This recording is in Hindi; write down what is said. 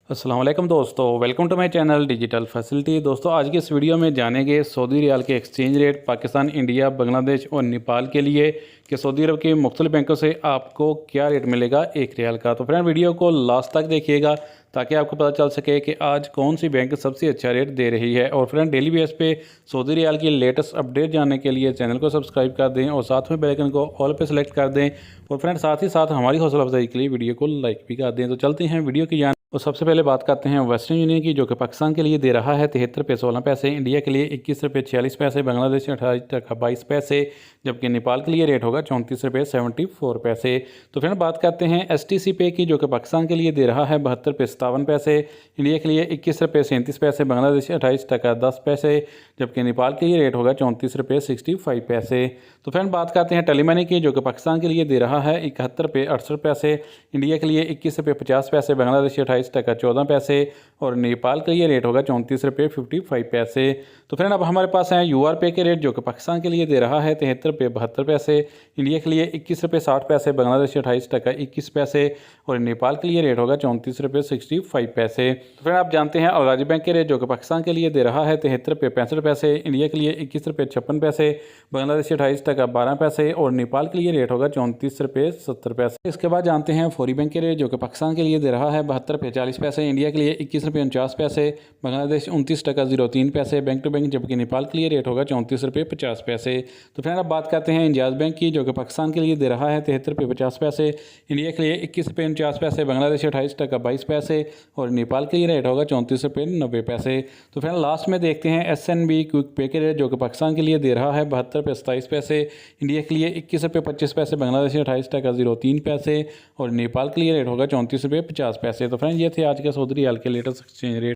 अस्सलाम वालेकुम दोस्तों, welcome to my channel digital facility. दोस्तों आज की इस वीडियो में जानेंगे सऊदी रियाल के exchange rate Pakistan, India, Bangladesh और नेपाल के लिए कि सऊदी अरब के मुख्तलिफ बैंकों से आपको क्या रेट मिलेगा एक रियाल का। तो फ्रेंड वीडियो को लास्ट तक देखिएगा ताकि आपको पता चल सके कि आज कौन सी बैंक सबसे अच्छा रेट दे रही है। और फ्रेंड डेली बेस पे सऊदी रियाल की लेटेस्ट अपडेट जानने के लिए चैनल को सब्सक्राइब कर दें और साथ में बेल आइकन को ऑल पे सेलेक्ट कर दें। और फ्रेंड साथ ही साथ हमारी हौसला अफजाई के लिए वीडियो को लाइक भी कर दें। तो चलते हैं वीडियो की जान। तो सबसे पहले बात करते हैं वेस्टर्न यूनियन की, जो कि पाकिस्तान के लिए दे रहा है 73 रुपये 16 पैसे, इंडिया के लिए 21 रुपये 46 पैसे, बांग्लादेश 28 टका 22 पैसे, जबकि नेपाल के लिए रेट होगा 34 रुपये 74 पैसे। तो फिर बात करते हैं STC पे की, जो कि पाकिस्तान के लिए दे रहा है 72 रुपये 57 पैसे, इंडिया के लिए 21 रुपये 37 पैसे, बांग्लादेश 28 टका 10 पैसे, जबकि नेपाल के लिए रेट होगा 34 रुपये 65 पैसे। तो फ्रेंड बात करते हैं टेलीमनी की, जो कि पाकिस्तान के लिए दे रहा है 71 रुपये 68 पैसे, इंडिया के लिए 21 रुपये 50 पैसे, बांग्लादेश 28 टका 14 पैसे और नेपाल का ये रेट होगा 34 रुपये 55 पैसे। तो फ्रेंड अब हमारे पास है UR पे के रेट, जो कि पाकिस्तान के लिए दे रहा है 73 रुपये 72 पैसे, इंडिया के लिए 21 रुपये 60 पैसे, बांग्लादेश 28 टका 21 पैसे और नेपाल के लिए रेट होगा 34 रुपये 65 पैसे। तो फ्रेंड आप जानते हैं अलगाजी बैंक के रेट, जो कि पाकिस्तान के लिए दे रहा है 73 रुपये 65 पैसे, इंडिया के लिए 21 रुपये 56 पैसे, बांग्लादेश 28 टका 12 पैसे और नेपाल के लिए रेट होगा 34 रुपये 70 पैसे। इसके बाद जानते हैं फौरी बैंक के रेट, जो कि पाकिस्तान के लिए दे रहा है 72 रुपये 40 पैसे, इंडिया के लिए 21 रुपये 49 पैसे, बांग्लादेश 29 टका 03 पैसे बैंक टू बैंक, जबकि नेपाल के लिए रेट होगा 34 रुपये 50 पैसे। तो फ्रेंड अब बात करते हैं इंजाज बैंक की, जो कि पाकिस्तान के लिए दे रहा है 73 रुपये 50 पैसे, इंडिया के लिए 21 रुपये 49 पैसे, बांग्लादेश 28 टका 22 पैसे और नेपाल के लिए रेट होगा 34 रुपये 90 पैसे। तो फ्रेंड लास्ट में देखते हैं SNB क्विक पे के रेट, जो कि पाकिस्तान के लिए दे रहा है 72 रुपये 27 पैसे, इंडिया के लिए 21 रुपये 25 पैसे, बांग्लादेश 28 टका 03 पैसे और नेपाल के लिए रेट होगा 34 रुपये 50 पैसे। तो फ्रेंड ये थे आज के सऊदी रियाल के लेटेस्ट एक्सचेंज रेट।